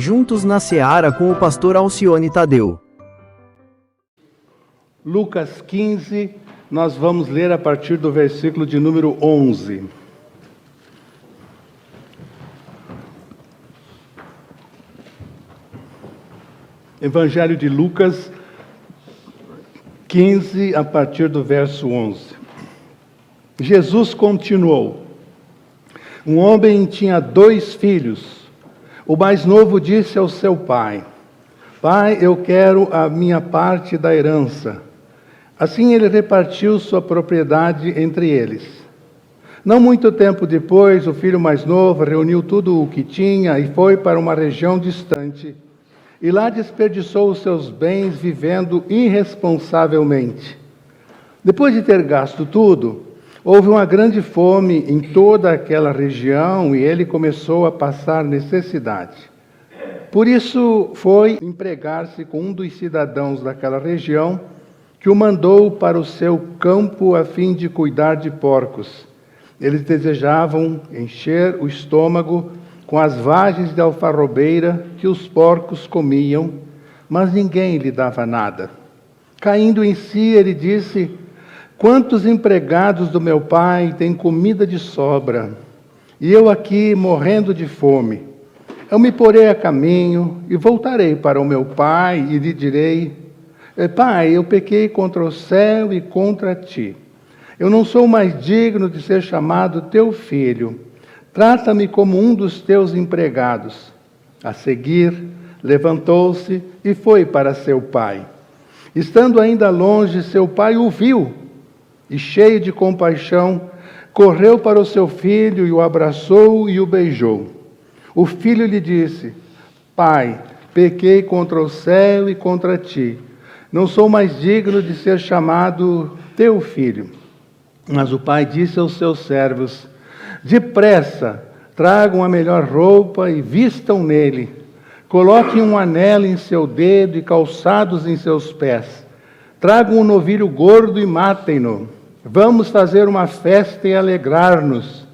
juntos na Seara com o pastor Alcione Tadeu. Lucas 15, nós vamos ler a partir do versículo de número 11. Evangelho de Lucas 15, a partir do verso 11. Jesus continuou: um homem tinha 2 filhos. O mais novo disse ao seu pai: Pai, eu quero a minha parte da herança. Assim ele repartiu sua propriedade entre eles. Não muito tempo depois, o filho mais novo reuniu tudo o que tinha e foi para uma região distante. E lá desperdiçou os seus bens vivendo irresponsavelmente. Depois de ter gasto tudo, houve uma grande fome em toda aquela região e ele começou a passar necessidade. Por isso foi empregar-se com um dos cidadãos daquela região, que o mandou para o seu campo a fim de cuidar de porcos. Eles desejavam encher o estômago com as vagens de alfarrobeira que os porcos comiam, mas ninguém lhe dava nada. Caindo em si, ele disse: Quantos empregados do meu pai têm comida de sobra, e eu aqui morrendo de fome? Eu me porei a caminho e voltarei para o meu pai e lhe direi: Pai, eu pequei contra o céu e contra ti. Eu não sou mais digno de ser chamado teu filho. Trata-me como um dos teus empregados. A seguir, levantou-se e foi para seu pai. Estando ainda longe, seu pai o viu e, cheio de compaixão, correu para o seu filho e o abraçou e o beijou. O filho lhe disse: Pai, pequei contra o céu e contra ti. Não sou mais digno de ser chamado teu filho. Mas o pai disse aos seus servos: Depressa, tragam a melhor roupa e vistam nele. Coloquem um anel em seu dedo e calçados em seus pés. Tragam um novilho gordo e matem-no. Vamos fazer uma festa e alegrar-nos.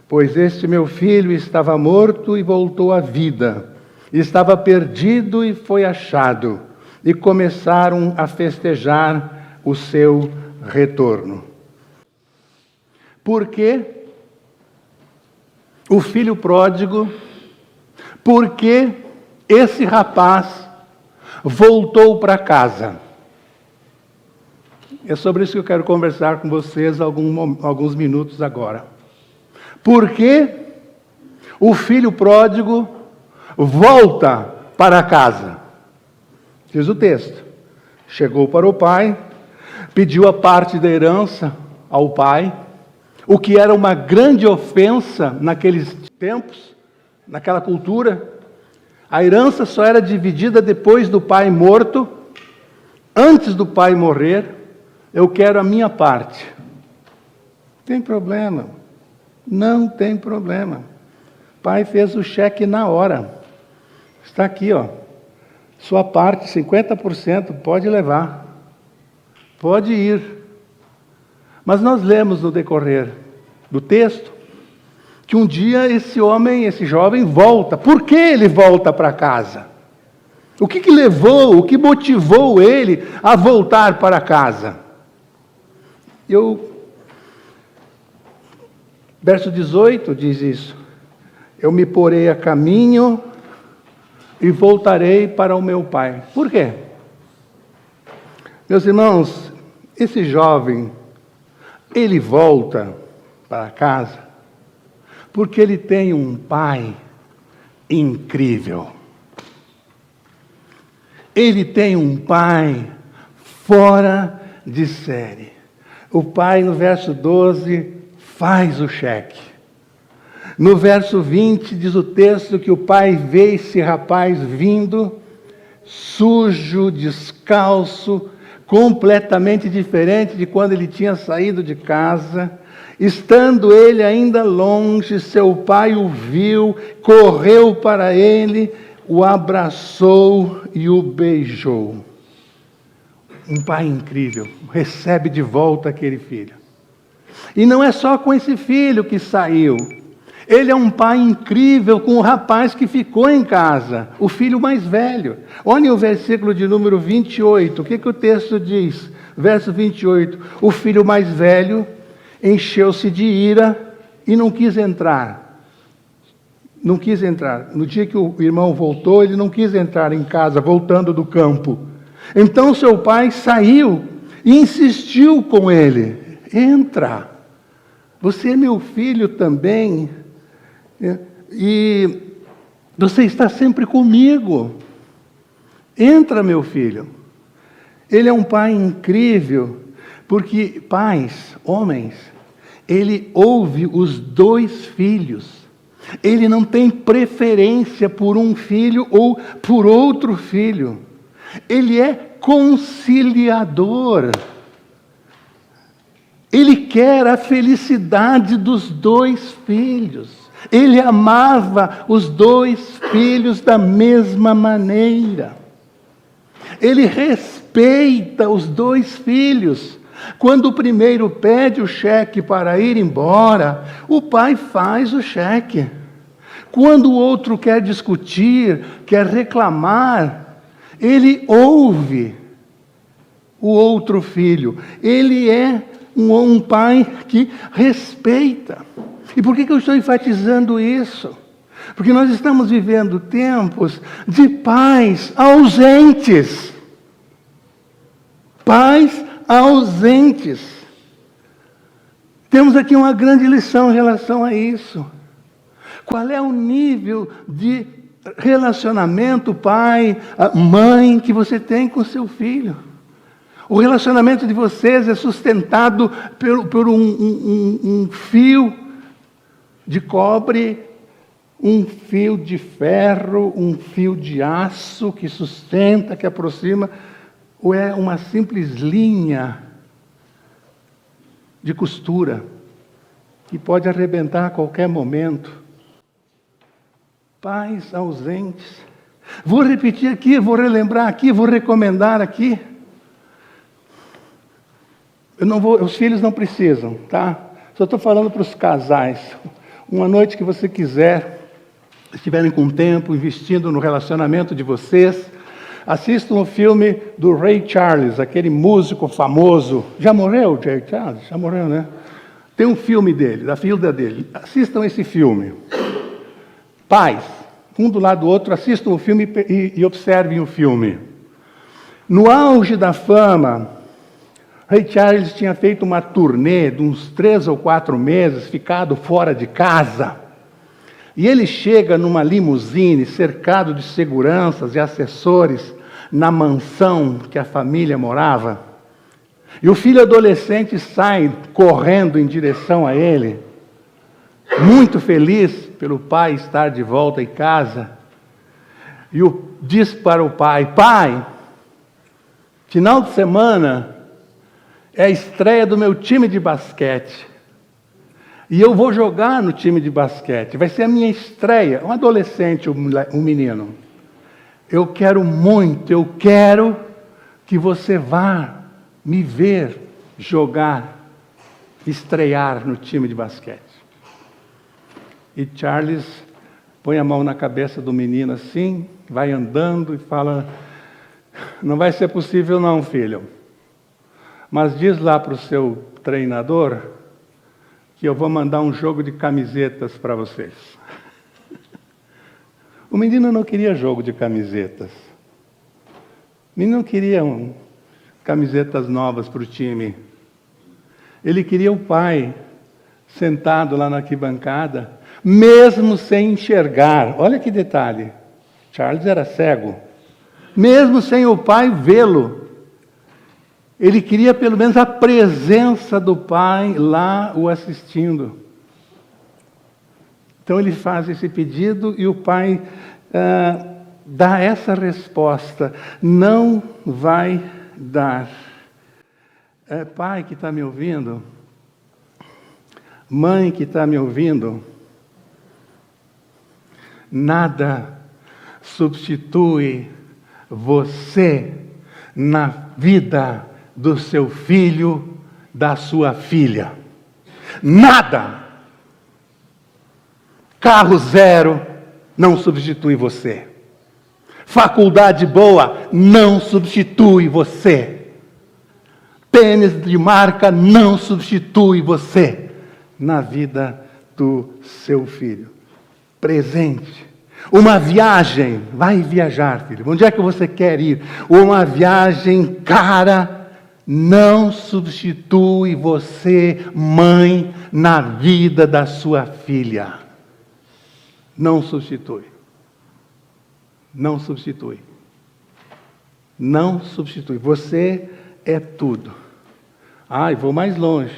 Pois este meu filho estava morto e voltou à vida. Estava perdido e foi achado. E começaram a festejar o seu retorno. Por quê? O filho pródigo, porque esse rapaz voltou para casa. É sobre isso que eu quero conversar com vocês alguns minutos agora. Porque o filho pródigo volta para casa. Diz o texto: chegou para o pai, pediu a parte da herança ao pai, o que era uma grande ofensa naqueles tempos, naquela cultura. A herança só era dividida depois do pai morto. Antes do pai morrer, eu quero a minha parte. Tem problema? Não tem problema. O pai fez o cheque na hora. Está aqui, ó. Sua parte, 50%, pode levar. Pode ir. Mas nós lemos no decorrer do texto que um dia esse homem, esse jovem volta. Por que ele volta para casa? O que levou, o que motivou ele a voltar para casa? Verso 18 diz isso: eu me porei a caminho e voltarei para o meu pai. Por quê? Meus irmãos, esse jovem, ele volta para casa porque ele tem um pai incrível. Ele tem um pai fora de série. O pai, no verso 12, faz o cheque. No verso 20, diz o texto que o pai vê esse rapaz vindo, sujo, descalço, completamente diferente de quando ele tinha saído de casa. Estando ele ainda longe, seu pai o viu, correu para ele, o abraçou e o beijou. Um pai incrível, recebe de volta aquele filho. E não é só com esse filho que saiu. Ele é um pai incrível com o rapaz que ficou em casa, o filho mais velho. Olhem o versículo de número 28. O que o texto diz? Verso 28. O filho mais velho encheu-se de ira e não quis entrar. Não quis entrar. No dia que o irmão voltou, ele não quis entrar em casa, voltando do campo. Então seu pai saiu e insistiu com ele. Entra. Você é meu filho também. E você está sempre comigo. Entra, meu filho. Ele é um pai incrível, porque pais, homens, ele ouve os dois filhos. Ele não tem preferência por um filho ou por outro filho. Ele é conciliador. Ele quer a felicidade dos dois filhos. Ele amava os dois filhos da mesma maneira. Ele respeita os dois filhos. Quando o primeiro pede o cheque para ir embora, o pai faz o cheque. Quando o outro quer discutir, quer reclamar, ele ouve o outro filho. Ele é um pai que respeita. E por que eu estou enfatizando isso? Porque nós estamos vivendo tempos de pais ausentes. Pais ausentes. Temos aqui uma grande lição em relação a isso. Qual é o nível de relacionamento, pai, mãe, que você tem com seu filho? O relacionamento de vocês é sustentado por um fio de cobre, um fio de ferro, um fio de aço que sustenta, que aproxima, ou é uma simples linha de costura que pode arrebentar a qualquer momento? Pais ausentes. Vou repetir aqui, vou relembrar aqui, vou recomendar aqui. Os filhos não precisam, tá? Só estou falando para os casais. Uma noite que você quiser, estiverem com tempo, investindo no relacionamento de vocês, assistam o filme do Ray Charles, aquele músico famoso. Já morreu o Ray Charles? Já morreu, né? Tem um filme dele, da filha dele. Assistam esse filme. Pais, um do lado do outro, assistam o filme e observem o filme. No auge da fama, Ray Charles tinha feito uma turnê de uns 3 ou 4 meses, ficado fora de casa. E ele chega numa limusine, cercado de seguranças e assessores, na mansão que a família morava. E o filho adolescente sai correndo em direção a ele, muito feliz pelo pai estar de volta em casa. E diz para o pai: pai, final de semana é a estreia do meu time de basquete. E eu vou jogar no time de basquete. Vai ser a minha estreia. Um adolescente, um menino. Eu quero muito, eu quero que você vá me ver jogar, estrear no time de basquete. E Charles põe a mão na cabeça do menino assim, vai andando e fala: não vai ser possível não, filho. Mas diz lá para o seu treinador que eu vou mandar um jogo de camisetas para vocês. O menino não queria jogo de camisetas. O menino não queria camisetas novas para o time. Ele queria o pai sentado lá na arquibancada, mesmo sem enxergar. Olha que detalhe. Charles era cego. Mesmo sem o pai vê-lo, ele queria pelo menos a presença do pai lá o assistindo. Então ele faz esse pedido e o pai dá essa resposta: não vai dar. Pai que está me ouvindo, mãe que está me ouvindo, nada substitui você na vida do seu filho, da sua filha. Nada! Carro zero não substitui você. Faculdade boa não substitui você. Tênis de marca não substitui você na vida do seu filho. Presente. Uma viagem, vai viajar, filho. Onde é que você quer ir? Uma viagem cara não substitui você, mãe, na vida da sua filha. Não substitui. Não substitui. Não substitui. Você é tudo. Ai, vou mais longe.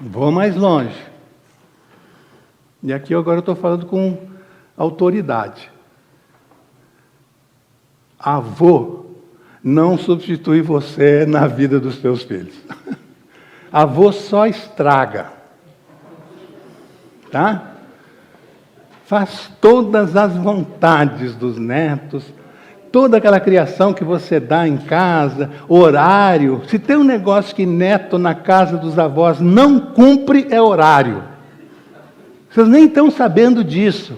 Vou mais longe. E aqui agora eu estou falando com autoridade. Avô não substitui você na vida dos seus filhos. Avô só estraga. Tá? Faz todas as vontades dos netos, toda aquela criação que você dá em casa, horário. Se tem um negócio que neto na casa dos avós não cumpre, é horário. Vocês nem estão sabendo disso.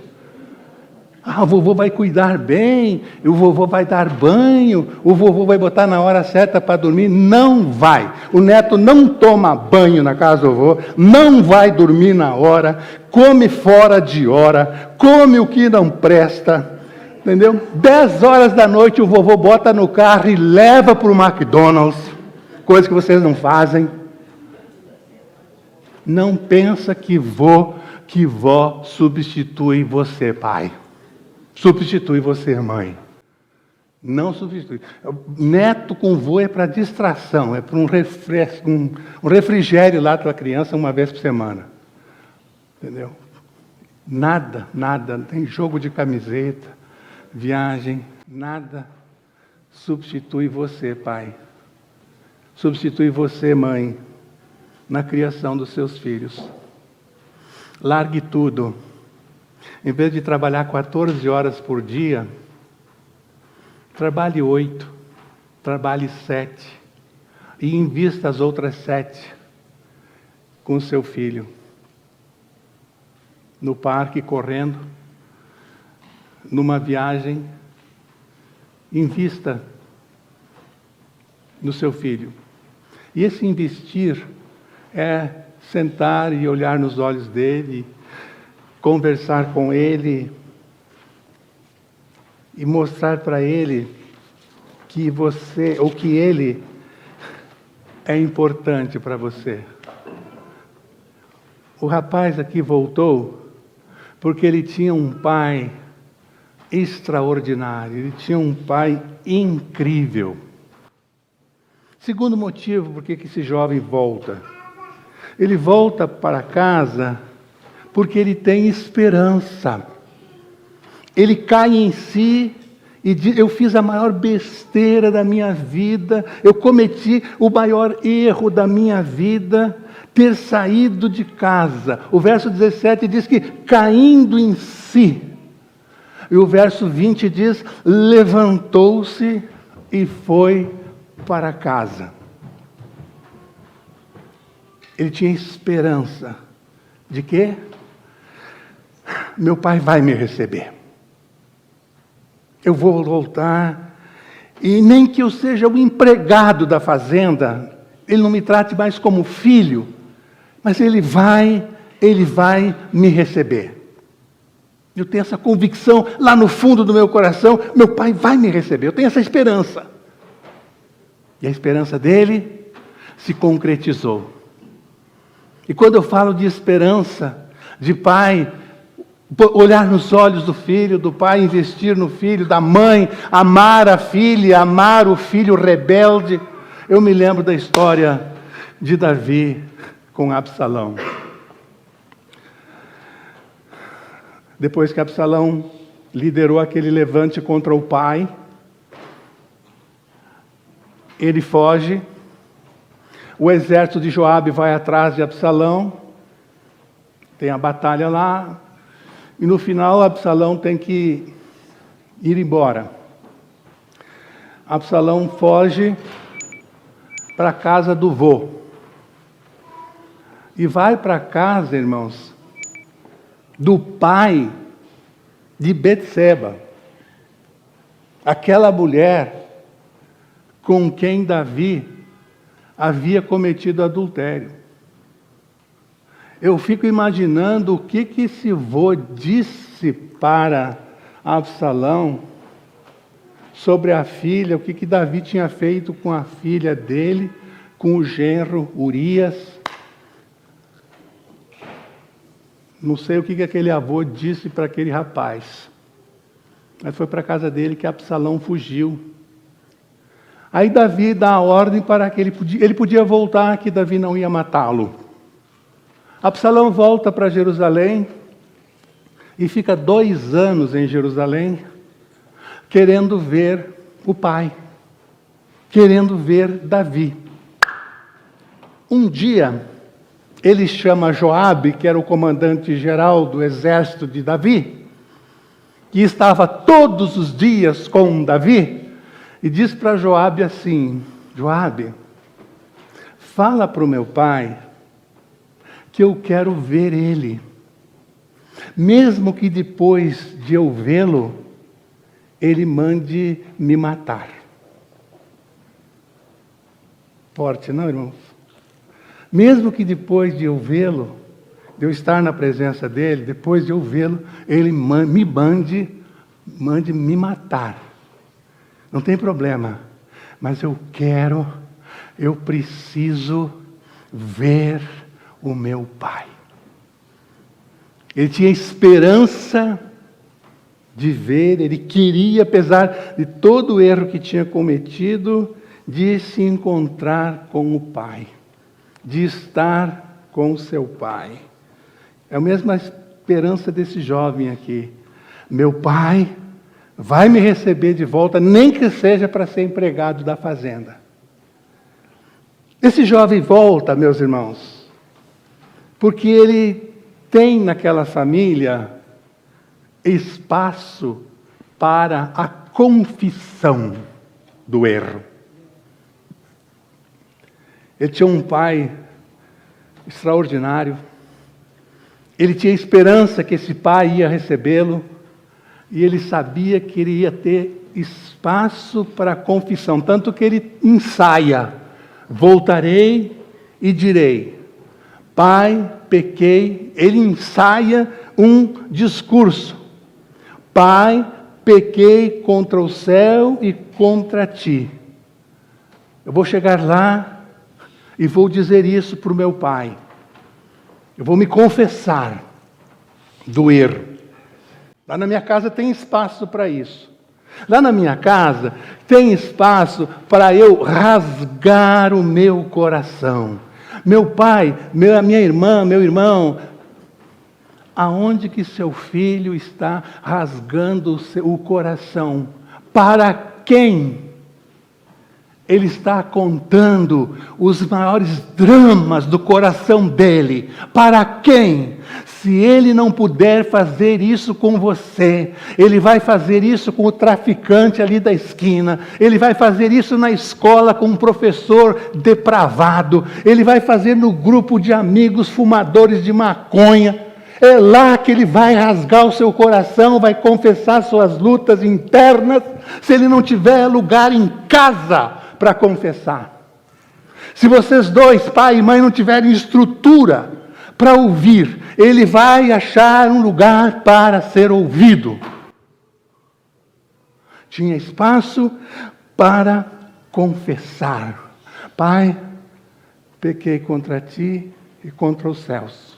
Ah, o vovô vai cuidar bem, o vovô vai dar banho, o vovô vai botar na hora certa para dormir. Não vai. O neto não toma banho na casa do vovô, não vai dormir na hora, come fora de hora, come o que não presta, entendeu? 10 horas da noite o vovô bota no carro e leva para o McDonald's, coisa que vocês não fazem. Não pensa que vó substitui você, pai. Substitui você, mãe. Não substitui. Neto com vô é para distração, é para um refrigério lá para a criança uma vez por semana. Entendeu? Nada, não tem jogo de camiseta, viagem, nada substitui você, pai. Substitui você, mãe, na criação dos seus filhos. Largue tudo. Em vez de trabalhar 14 horas por dia, trabalhe 8, trabalhe 7 e invista as outras 7 com o seu filho. No parque, correndo, numa viagem, invista no seu filho. E esse investir é sentar e olhar nos olhos dele, conversar com ele e mostrar para ele que você, ou que ele é importante para você. O rapaz aqui voltou porque ele tinha um pai extraordinário, ele tinha um pai incrível. Segundo motivo por que esse jovem volta. Ele volta para casa porque ele tem esperança. Ele cai em si e diz: eu fiz a maior besteira da minha vida, eu cometi o maior erro da minha vida, ter saído de casa. O verso 17 diz que caindo em si. E o verso 20 diz: levantou-se e foi para casa. Ele tinha esperança de quê? Meu pai vai me receber. Eu vou voltar, e nem que eu seja o empregado da fazenda, ele não me trate mais como filho, mas ele vai me receber. Eu tenho essa convicção lá no fundo do meu coração, meu pai vai me receber, eu tenho essa esperança. E a esperança dele se concretizou. E quando eu falo de esperança, de pai olhar nos olhos do filho, do pai investir no filho, da mãe amar a filha, amar o filho rebelde, eu me lembro da história de Davi com Absalão. Depois que Absalão liderou aquele levante contra o pai, ele foge, o exército de Joabe vai atrás de Absalão, tem a batalha lá, e no final Absalão tem que ir embora. Absalão foge para a casa do vô. E vai para casa, irmãos, do pai de Betseba, aquela mulher com quem Davi havia cometido adultério. Eu fico imaginando o que esse vô disse para Absalão sobre a filha, o que Davi tinha feito com a filha dele, com o genro Urias. Não sei o que aquele avô disse para aquele rapaz. Mas foi para a casa dele que Absalão fugiu. Aí Davi dá a ordem para que ele podia voltar, que Davi não ia matá-lo. Absalão volta para Jerusalém e fica 2 anos em Jerusalém, querendo ver o pai, querendo ver Davi. Um dia, ele chama Joabe, que era o comandante-geral do exército de Davi, que estava todos os dias com Davi, e diz para Joabe assim: Joabe, fala para o meu pai que eu quero ver ele, mesmo que depois de eu vê-lo, ele mande me matar. Forte, não, irmãos? Mesmo que depois de eu vê-lo, de eu estar na presença dele, depois de eu vê-lo, ele me mande me matar. Não tem problema, mas eu preciso ver o meu pai. Ele tinha esperança de ver, ele queria, apesar de todo o erro que tinha cometido, de se encontrar com o pai, de estar com o seu pai. É a mesma esperança desse jovem aqui. Meu pai vai me receber de volta, nem que seja para ser empregado da fazenda. Esse jovem volta, meus irmãos, porque ele tem naquela família espaço para a confissão do erro. Ele tinha um pai extraordinário. Ele tinha esperança que esse pai ia recebê-lo. E ele sabia que ele ia ter espaço para a confissão. Tanto que ele ensaia: voltarei e direi, pai, pequei. Ele ensaia um discurso: pai, pequei contra o céu e contra ti. Eu vou chegar lá e vou dizer isso para o meu pai. Eu vou me confessar do erro. Lá na minha casa tem espaço para isso. Lá na minha casa tem espaço para eu rasgar o meu coração. Meu pai, minha irmã, meu irmão, aonde que seu filho está rasgando o coração? Para quem ele está contando os maiores dramas do coração dele? Para quem? Se ele não puder fazer isso com você, ele vai fazer isso com o traficante ali da esquina, ele vai fazer isso na escola com um professor depravado, ele vai fazer no grupo de amigos fumadores de maconha. É lá que ele vai rasgar o seu coração, vai confessar suas lutas internas, se ele não tiver lugar em casa para confessar. Se vocês dois, pai e mãe, não tiverem estrutura para ouvir, ele vai achar um lugar para ser ouvido. Tinha espaço para confessar: pai, pequei contra ti e contra os céus.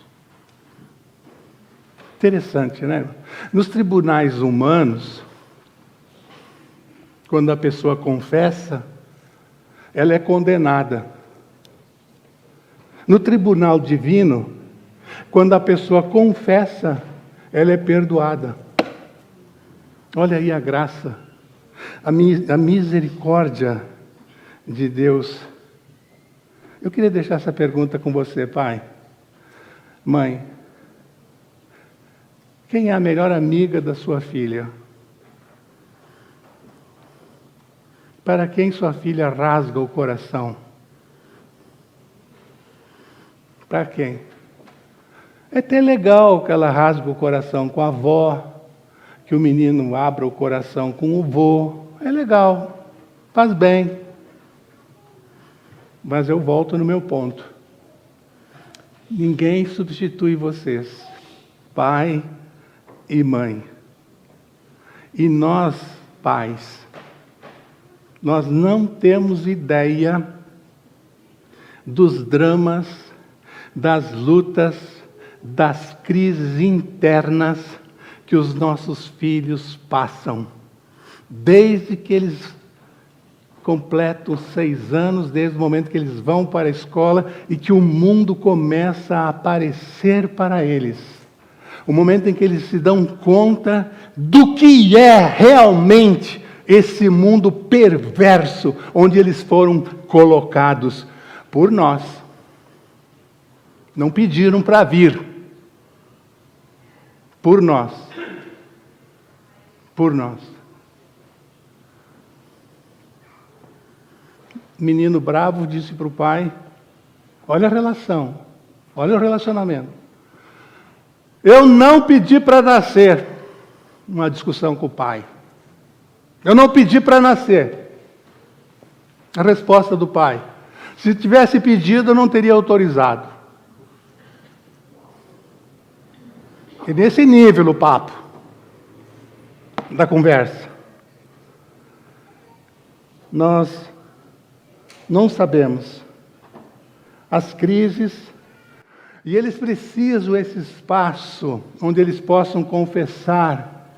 Interessante, né? Nos tribunais humanos, quando a pessoa confessa, ela é condenada. No tribunal divino, quando a pessoa confessa, ela é perdoada. Olha aí a graça, a misericórdia de Deus. Eu queria deixar essa pergunta com você, pai, mãe. Quem é a melhor amiga da sua filha? Para quem sua filha rasga o coração? Para quem? É até legal que ela rasgue o coração com a avó, que o menino abra o coração com o vô. É legal, faz bem. Mas eu volto no meu ponto. Ninguém substitui vocês, pai e mãe. E nós, pais, nós não temos ideia dos dramas, das lutas, das crises internas que os nossos filhos passam. Desde que eles completam 6 anos, desde o momento que eles vão para a escola e que o mundo começa a aparecer para eles. O momento em que eles se dão conta do que é realmente esse mundo perverso onde eles foram colocados por nós. Não pediram para vir. Por nós. Por nós. Menino bravo disse para o pai, olha a relação, olha o relacionamento. Eu não pedi para nascer. Uma discussão com o pai. Eu não pedi para nascer. A resposta do pai. Se tivesse pedido, eu não teria autorizado. E nesse nível o papo da conversa. Nós não sabemos as crises, e eles precisam esse espaço onde eles possam confessar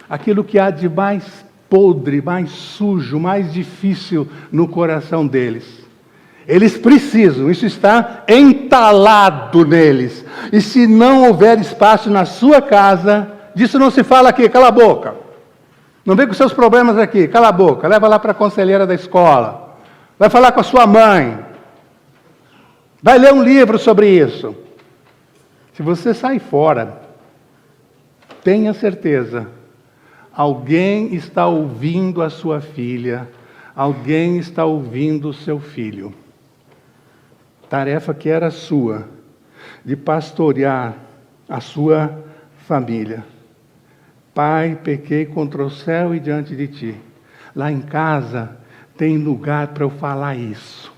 aquilo que há de mais podre, mais sujo, mais difícil no coração deles. Eles precisam, isso está entalado neles. E se não houver espaço na sua casa, disso não se fala aqui, cala a boca. Não vem com seus problemas aqui, cala a boca, leva lá para a conselheira da escola. Vai falar com a sua mãe. Vai ler um livro sobre isso. Se você sai fora, tenha certeza, alguém está ouvindo a sua filha, alguém está ouvindo o seu filho. Tarefa que era sua, de pastorear a sua família. Pai, pequei contra o céu e diante de ti. Lá em casa tem lugar para eu falar isso.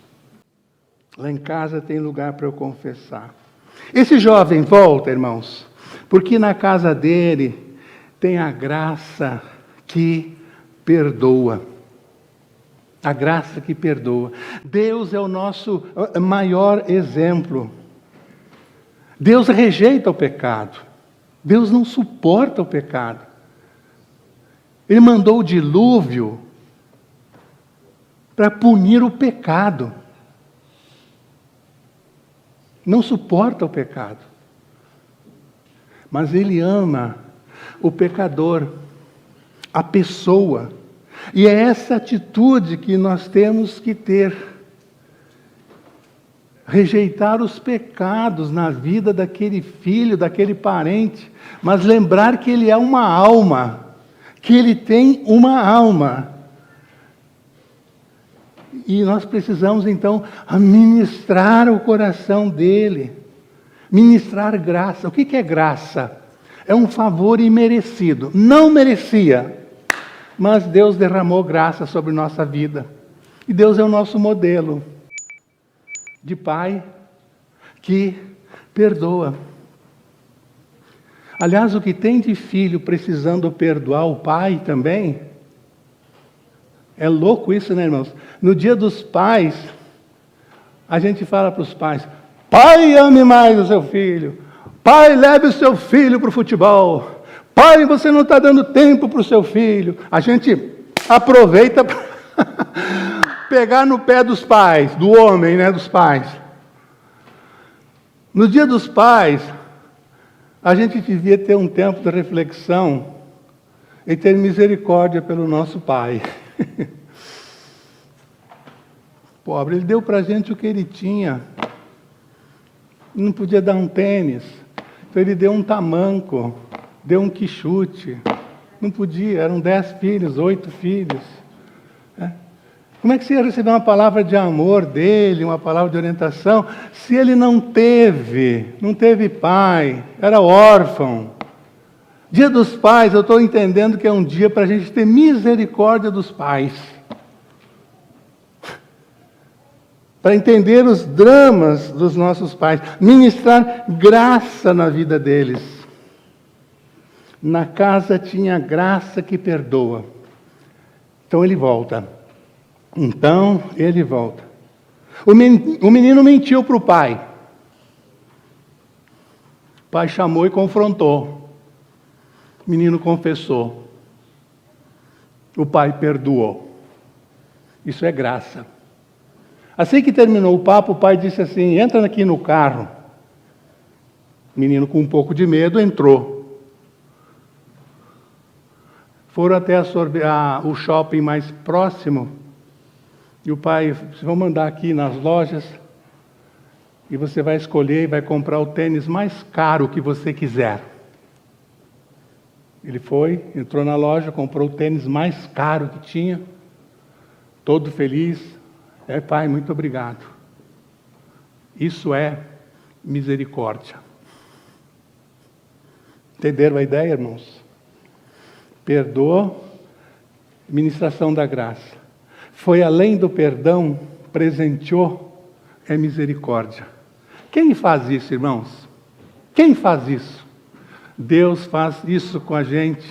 Lá em casa tem lugar para eu confessar. Esse jovem volta, irmãos, porque na casa dele tem a graça que perdoa. A graça que perdoa. Deus é o nosso maior exemplo. Deus rejeita o pecado. Deus não suporta o pecado. Ele mandou o dilúvio para punir o pecado. Não suporta o pecado. Mas Ele ama o pecador, a pessoa. E é essa atitude que nós temos que ter. Rejeitar os pecados na vida daquele filho, daquele parente, mas lembrar que ele é uma alma, que ele tem uma alma. E nós precisamos, então, ministrar o coração dele. Ministrar graça. O que é graça? É um favor imerecido. Não merecia, mas Deus derramou graça sobre nossa vida. E Deus é o nosso modelo de pai que perdoa. Aliás, o que tem de filho precisando perdoar o pai também, é louco isso, né, irmãos? No dia dos pais, a gente fala para os pais, pai, ame mais o seu filho. Pai, leve o seu filho para o futebol. Pai, você não está dando tempo para o seu filho. A gente aproveita para pegar no pé dos pais, do homem, né, dos pais. No dia dos pais, a gente devia ter um tempo de reflexão e ter misericórdia pelo nosso pai. Pobre, ele deu para a gente o que ele tinha. Não podia dar um tênis, então ele deu um tamanco, deu um quichute. Não podia, eram 10 filhos, 8 filhos. Como é que você ia receber uma palavra de amor dele, uma palavra de orientação, se ele não teve pai, era órfão? Dia dos Pais, eu estou entendendo que é um dia para a gente ter misericórdia dos pais. Para entender os dramas dos nossos pais, ministrar graça na vida deles. Na casa tinha graça que perdoa. Então ele volta. O menino mentiu para o pai. O pai chamou e confrontou. O menino confessou. O pai perdoou. Isso é graça. Assim que terminou o papo, o pai disse assim: entra aqui no carro. O menino, com um pouco de medo, entrou. Foram até o shopping mais próximo. E o pai, vocês vão mandar aqui nas lojas. E você vai escolher e vai comprar o tênis mais caro que você quiser. Ele foi, entrou na loja, comprou o tênis mais caro que tinha. Todo feliz. Pai, muito obrigado. Isso é misericórdia. Entenderam a ideia, irmãos? Perdoa, ministração da graça. Foi além do perdão, presenteou, é misericórdia. Quem faz isso, irmãos? Quem faz isso? Deus faz isso com a gente,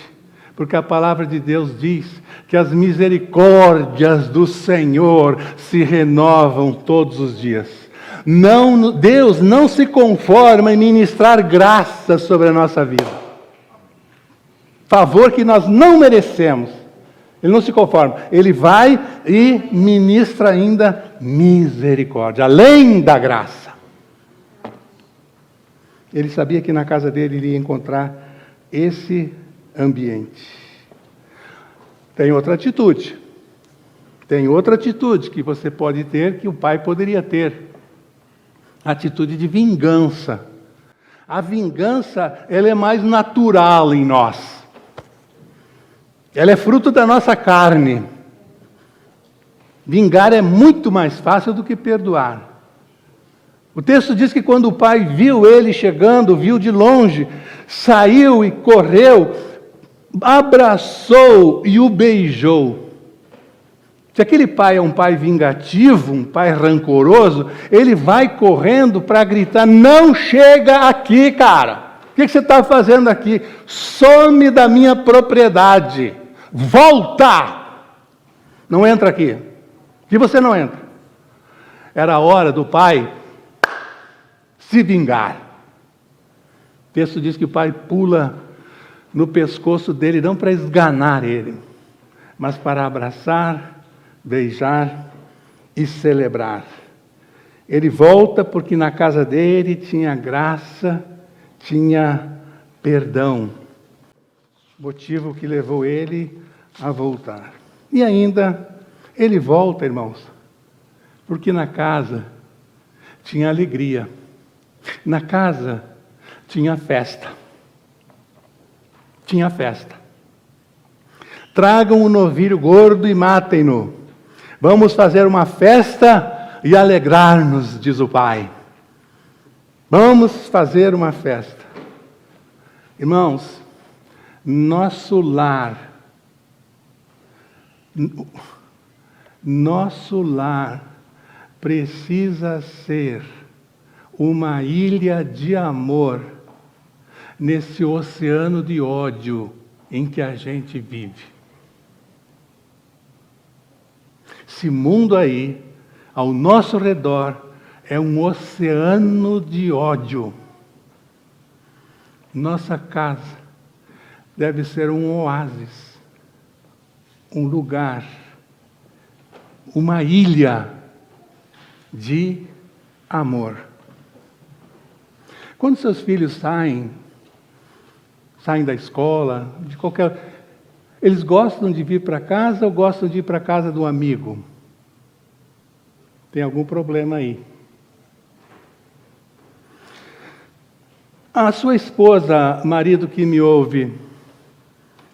porque a palavra de Deus diz que as misericórdias do Senhor se renovam todos os dias. Deus não se conforma em ministrar graça sobre a nossa vida. Favor que nós não merecemos. Ele não se conforma. Ele vai e ministra ainda misericórdia, além da graça. Ele sabia que na casa dele ele ia encontrar esse ambiente. Tem outra atitude que você pode ter, que o pai poderia ter. Atitude de vingança. A vingança, ela é mais natural em nós. Ela é fruto da nossa carne. Vingar é muito mais fácil do que perdoar. O texto diz que quando o pai viu ele chegando, viu de longe, saiu e correu, abraçou e o beijou. Se aquele pai é um pai vingativo, um pai rancoroso, ele vai correndo para gritar: não chega aqui, cara! O que você está fazendo aqui? Some da minha propriedade! Volta! Não entra aqui. E você não entra. Era a hora do pai se vingar. O texto diz que o pai pula no pescoço dele, não para esganar ele, mas para abraçar, beijar e celebrar. Ele volta porque na casa dele tinha graça, tinha perdão. Motivo que levou ele a voltar. E ainda, ele volta, irmãos, porque na casa tinha alegria. Na casa tinha festa. Tinha festa. Tragam o novilho gordo e matem-no. Vamos fazer uma festa e alegrar-nos, diz o pai. Vamos fazer uma festa. Irmãos, nosso lar precisa ser uma ilha de amor nesse oceano de ódio em que a gente vive. Esse mundo aí, ao nosso redor, é um oceano de ódio. Nossa casa deve ser um oásis, um lugar, uma ilha de amor. Quando seus filhos saem da escola, eles gostam de vir para casa ou gostam de ir para a casa do amigo? Tem algum problema aí. A sua esposa, marido que me ouve,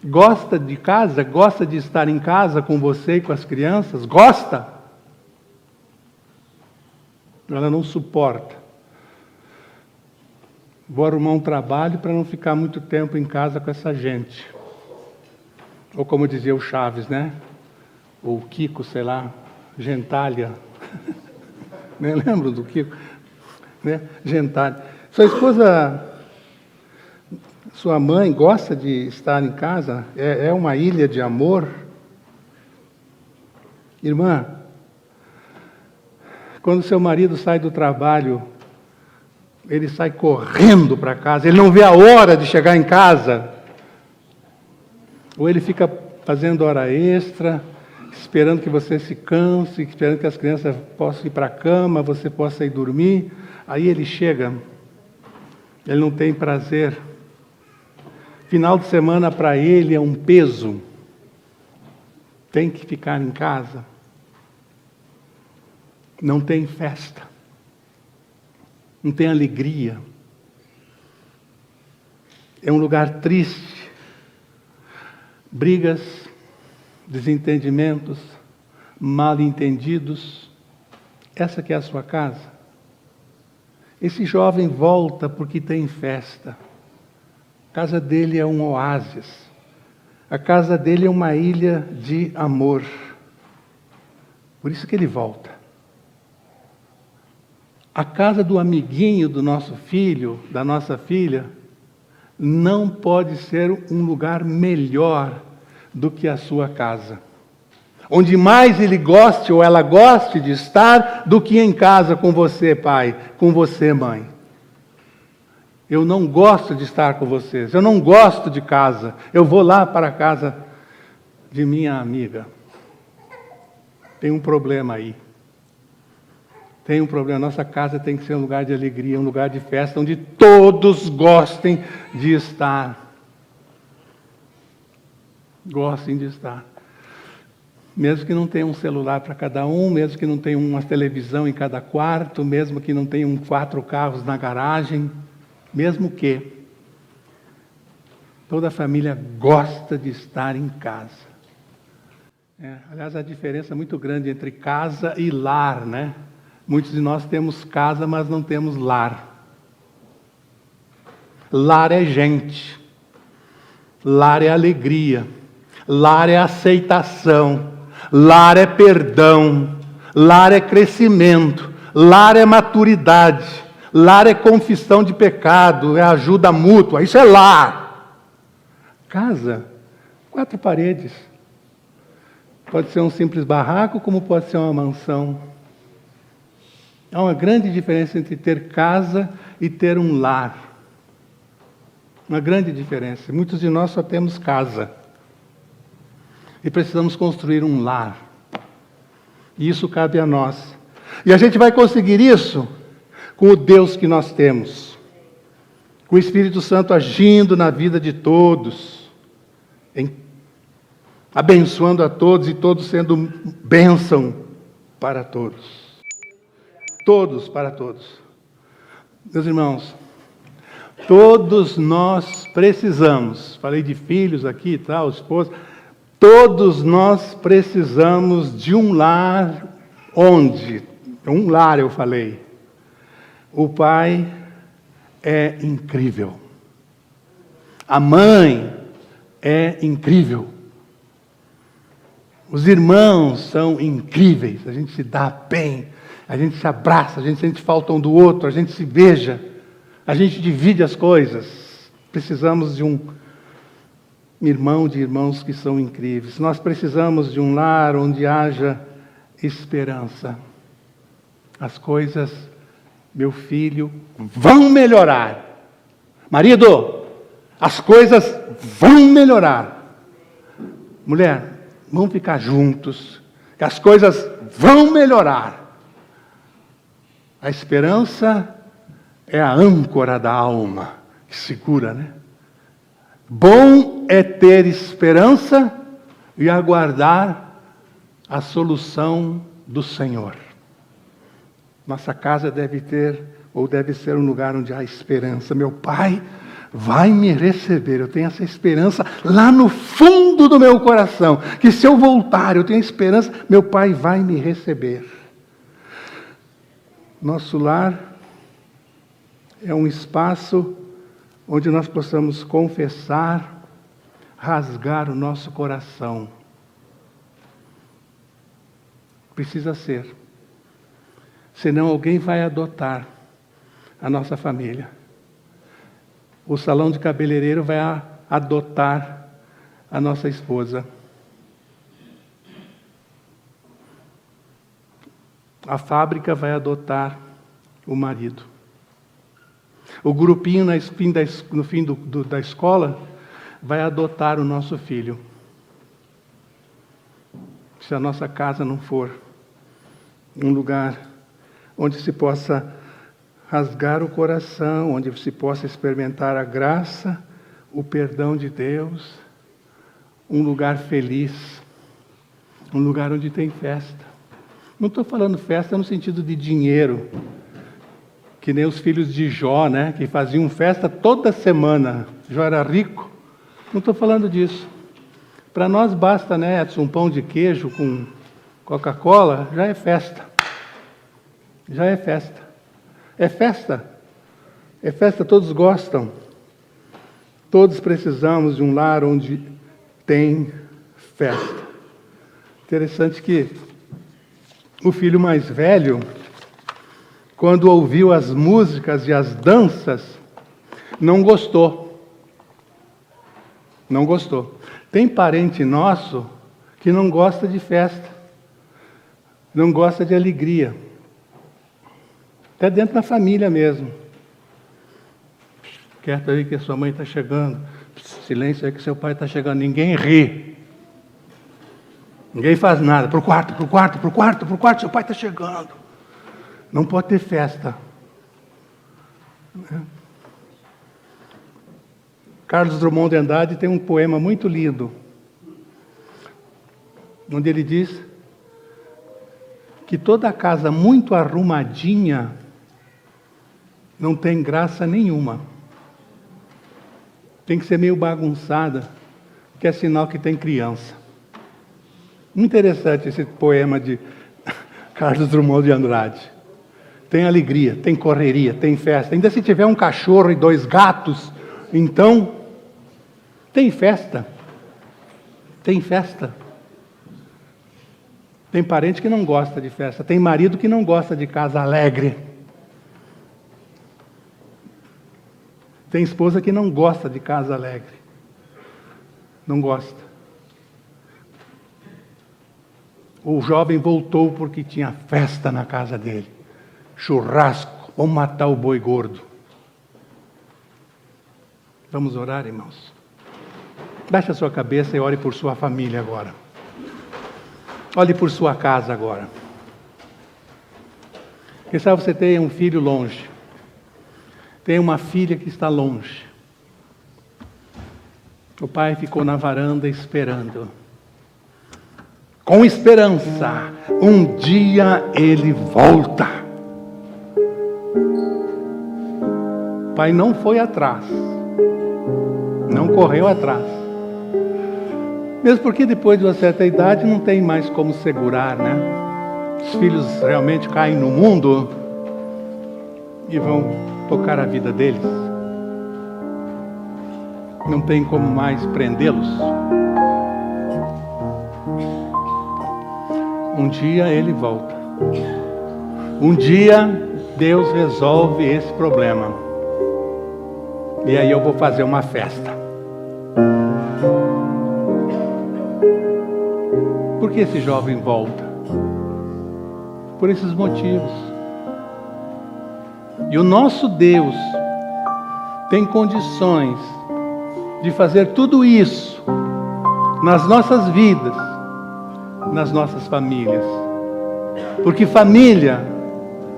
Gosta de casa? Gosta de estar em casa com você e com as crianças? Gosta? Ela não suporta. Vou arrumar um trabalho para não ficar muito tempo em casa com essa gente. Ou como dizia o Chaves, né? Ou o Kiko, sei lá, gentalha. Nem lembro do Kiko. Né? Gentalha. Sua esposa, sua mãe gosta de estar em casa? É uma ilha de amor? Irmã, quando seu marido sai do trabalho, ele sai correndo para casa, ele não vê a hora de chegar em casa. Ou ele fica fazendo hora extra, esperando que você se canse, esperando que as crianças possam ir para a cama, você possa ir dormir. Aí ele chega, ele não tem prazer. Final de semana para ele é um peso. Tem que ficar em casa. Não tem festa. Não tem alegria. É um lugar triste. Brigas, desentendimentos, mal-entendidos. Essa que é a sua casa. Esse jovem volta porque tem festa. A casa dele é um oásis. A casa dele é uma ilha de amor. Por isso que ele volta. A casa do amiguinho do nosso filho, da nossa filha, não pode ser um lugar melhor do que a sua casa. Onde mais ele goste ou ela goste de estar do que em casa com você, pai, com você, mãe. Eu não gosto de estar com vocês, eu não gosto de casa. Eu vou lá para a casa de minha amiga. Tem um problema aí. Tem um problema. Nossa casa tem que ser um lugar de alegria, um lugar de festa, onde todos gostem de estar. Gostem de estar. Mesmo que não tenha um celular para cada um, mesmo que não tenha uma televisão em cada quarto, mesmo que não tenham 4 carros na garagem, mesmo que toda a família gosta de estar em casa. Aliás, a diferença é muito grande entre casa e lar, né? Muitos de nós temos casa, mas não temos lar. Lar é gente. Lar é alegria. Lar é aceitação. Lar é perdão. Lar é crescimento. Lar é maturidade. Lar é confissão de pecado. É ajuda mútua. Isso é lar. Casa, 4 paredes. Pode ser um simples barraco, como pode ser uma mansão. Há uma grande diferença entre ter casa e ter um lar. Uma grande diferença. Muitos de nós só temos casa. E precisamos construir um lar. E isso cabe a nós. E a gente vai conseguir isso com o Deus que nós temos. Com o Espírito Santo agindo na vida de todos. Abençoando a todos e todos sendo bênção para todos. Todos para todos. Meus irmãos, todos nós precisamos, falei de filhos aqui e tal, esposa, todos nós precisamos de um lar onde, um lar eu falei, o pai é incrível, a mãe é incrível, os irmãos são incríveis, a gente se dá bem, a gente se abraça, a gente sente falta um do outro, a gente se beija, a gente divide as coisas. Precisamos de um irmão, de irmãos que são incríveis. Nós precisamos de um lar onde haja esperança. As coisas, meu filho, vão melhorar. Marido, as coisas vão melhorar. Mulher, vamos ficar juntos, que as coisas vão melhorar. A esperança é a âncora da alma, que segura, né? Bom é ter esperança e aguardar a solução do Senhor. Nossa casa deve ter, ou deve ser um lugar onde há esperança. Meu pai vai me receber. Eu tenho essa esperança lá no fundo do meu coração, que se eu voltar, eu tenho a esperança, meu Pai vai me receber. Nosso lar é um espaço onde nós possamos confessar, rasgar o nosso coração. Precisa ser. Senão alguém vai adotar a nossa família. O salão de cabeleireiro vai adotar a nossa esposa. A fábrica vai adotar o marido. O grupinho no fim da escola vai adotar o nosso filho. Se a nossa casa não for um lugar onde se possa rasgar o coração, onde se possa experimentar a graça, o perdão de Deus, um lugar feliz, um lugar onde tem festa. Não estou falando festa no sentido de dinheiro, que nem os filhos de Jó, né, que faziam festa toda semana. Jó era rico. Não estou falando disso. Para nós basta, né, Edson, um pão de queijo com Coca-Cola, já é festa. Já é festa. É festa. É festa, todos gostam. Todos precisamos de um lar onde tem festa. Interessante que o filho mais velho, quando ouviu as músicas e as danças, não gostou. Não gostou. Tem parente nosso que não gosta de festa, não gosta de alegria. Até dentro da família mesmo. Quieto aí que a sua mãe está chegando. Silêncio aí que seu pai está chegando. Ninguém ri. Ninguém faz nada. Pro quarto, seu pai está chegando. Não pode ter festa. Carlos Drummond de Andrade tem um poema muito lindo, onde ele diz que toda casa muito arrumadinha não tem graça nenhuma. Tem que ser meio bagunçada, que é sinal que tem criança. Interessante esse poema de Carlos Drummond de Andrade. Tem alegria, tem correria, tem festa. Ainda se tiver um cachorro e 2 gatos, então tem festa. Tem festa. Tem parente que não gosta de festa. Tem marido que não gosta de casa alegre. Tem esposa que não gosta de casa alegre. Não gosta. O jovem voltou porque tinha festa na casa dele. Churrasco. Vamos matar o boi gordo. Vamos orar, irmãos? Baixe a sua cabeça e ore por sua família agora. Olhe por sua casa agora. Quem sabe você tem um filho longe. Tem uma filha que está longe. O pai ficou na varanda esperando. Com esperança. Um dia ele volta. O pai não foi atrás. Não correu atrás. Mesmo porque depois de uma certa idade não tem mais como segurar, né? Os filhos realmente caem no mundo e vão tocar a vida deles. Não tem como mais prendê-los. Um dia ele volta. Um dia Deus resolve esse problema. E aí eu vou fazer uma festa. Por que esse jovem volta? Por esses motivos. E o nosso Deus tem condições de fazer tudo isso nas nossas vidas, nas nossas famílias. Porque família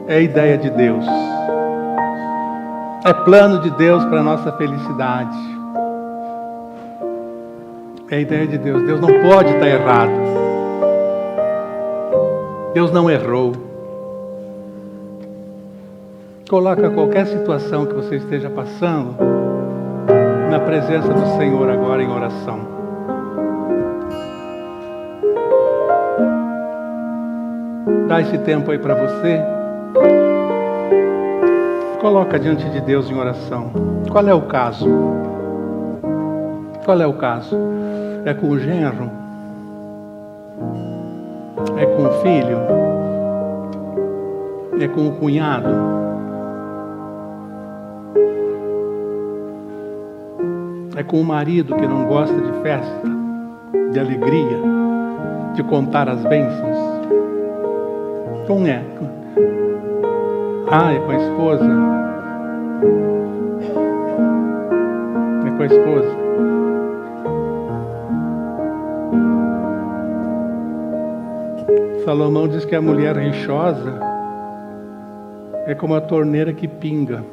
é a ideia de Deus. É plano de Deus para a nossa felicidade. É a ideia de Deus. Deus não pode estar errado. Deus não errou. Coloca qualquer situação que você esteja passando presença do Senhor agora em oração. Dá esse tempo aí para você. Coloca diante de Deus em oração. Qual é o caso? Qual é o caso? É com o genro? É com o filho? É com o cunhado? É com o marido que não gosta de festa, de alegria, de contar as bênçãos? Como é? É com a esposa? É com a esposa? Salomão diz que a mulher rixosa é como a torneira que pinga.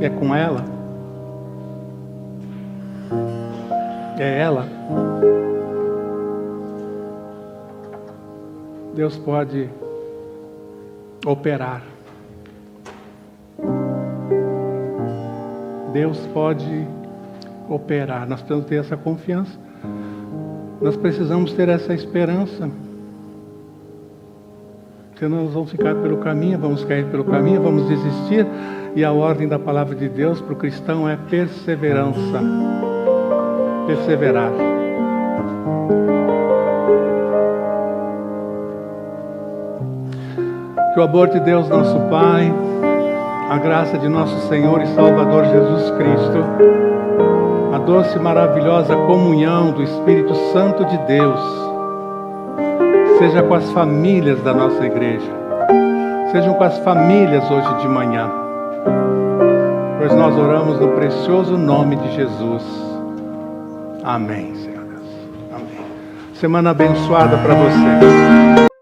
É com ela? É ela? Deus pode operar. Deus pode operar. Nós precisamos ter essa confiança. Nós precisamos ter essa esperança. Senão nós vamos ficar pelo caminho, vamos cair pelo caminho, vamos desistir. E a ordem da palavra de Deus para o cristão é perseverança. Perseverar. Que o amor de Deus, nosso Pai, a graça de nosso Senhor e Salvador Jesus Cristo, a doce e maravilhosa comunhão do Espírito Santo de Deus, seja com as famílias da nossa igreja, sejam com as famílias hoje de manhã, pois nós oramos no precioso nome de Jesus. Amém, Senhor Deus. Amém. Semana abençoada para você.